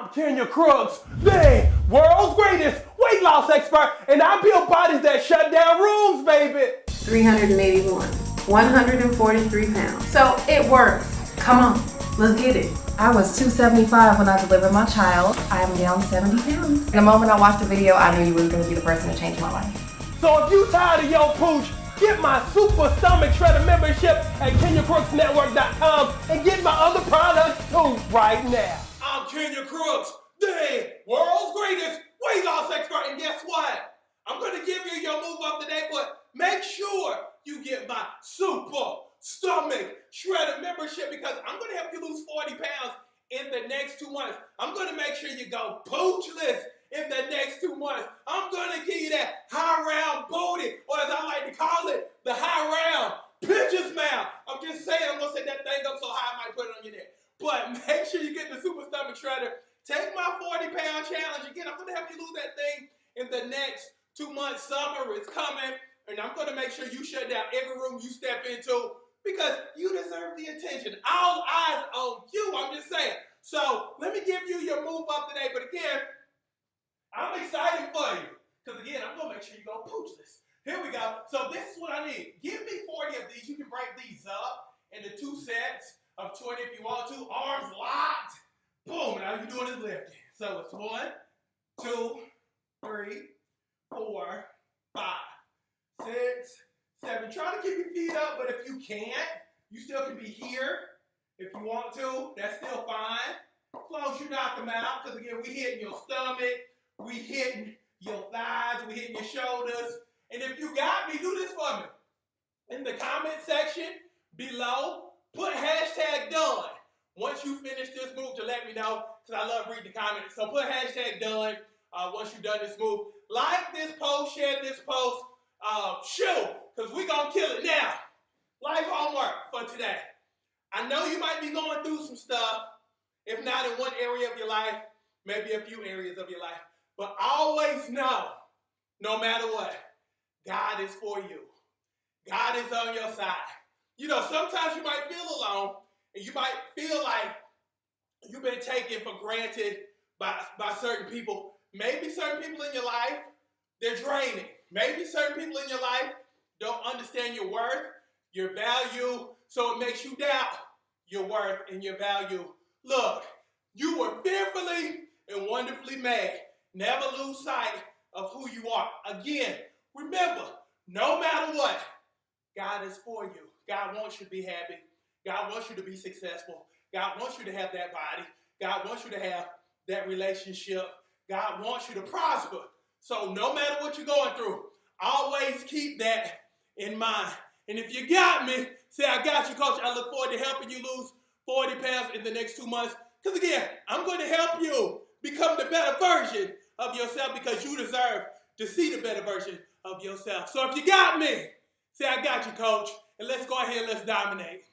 I'm Kenya Crooks, the world's greatest weight loss expert, and I build bodies that shut down rooms, baby. 381, 143 pounds. So it works. Come on, let's get it. I was 275 when I delivered my child. I am down 70 pounds. The moment I watched the video, I knew you was gonna be the person to change my life. So if you tired of your pooch, get my Super Stomach Shredder membership at KenyaCrooksNetwork.com and get my other products too right now. I'm Kenya Crooks, the world's greatest weight loss expert, and guess what? I'm gonna give you your move up today, but make sure you get my Super Stomach Shredder membership because I'm gonna help you lose 40 pounds in the next 2 months. I'm gonna make sure you go poochless in the next 2 months. I'm gonna give you that high round booty, or as I like to call it, the high round pitcher's mouth. I'm just saying, I'm gonna set that thing up so high I might put it on your neck. But make sure you get the Super Stomach Shredder. Take my 40-pound challenge. Again, I'm gonna help you lose that thing in the next 2 months. Summer is coming, and I'm gonna make sure you shut down every room you step into because you deserve the attention. All eyes on you, I'm just saying. So let me give you your move up today. But again, I'm excited for you. Because again, I'm going to make sure you go poochless. Here we go. So this is what I need. Give me 40 of these. You can break these up into 2 sets of 20 if you want to. Arms locked. Boom. Now you're doing is lifting. So it's 1, 2, 3, 4, 5, 6, 7. Try to keep your feet up, but if you can't, you still can be here. If you want to, that's still fine. As long as you knock them out. Because again, we hitting your stomach. We hitting your thighs, we hitting your shoulders. And if you got me, do this for me. In the comment section below, put hashtag done. Once you finish this move to let me know, because I love reading the comments. So put hashtag done once you've done this move. Like this post, share this post, shoot, because we're going to kill it now. Life homework for today. I know you might be going through some stuff, if not in one area of your life, maybe a few areas of your life. But always know, no matter what, God is for you. God is on your side. You know, sometimes you might feel alone, and you might feel like you've been taken for granted by certain people. Maybe certain people in your life, they're draining. Maybe certain people in your life don't understand your worth, your value, so it makes you doubt your worth and your value. Look, you were fearfully and wonderfully made. Never lose sight of who you are. Again, remember, no matter what, God is for you. God wants you to be happy. God wants you to be successful. God wants you to have that body. God wants you to have that relationship. God wants you to prosper. So no matter what you're going through, always keep that in mind. And if you got me, say, I got you, coach. I look forward to helping you lose 40 pounds in the next 2 months. Because again, I'm going to help you become the better version of yourself because you deserve to see the better version of yourself. So if you got me, say, I got you, coach. And let's go ahead and let's dominate.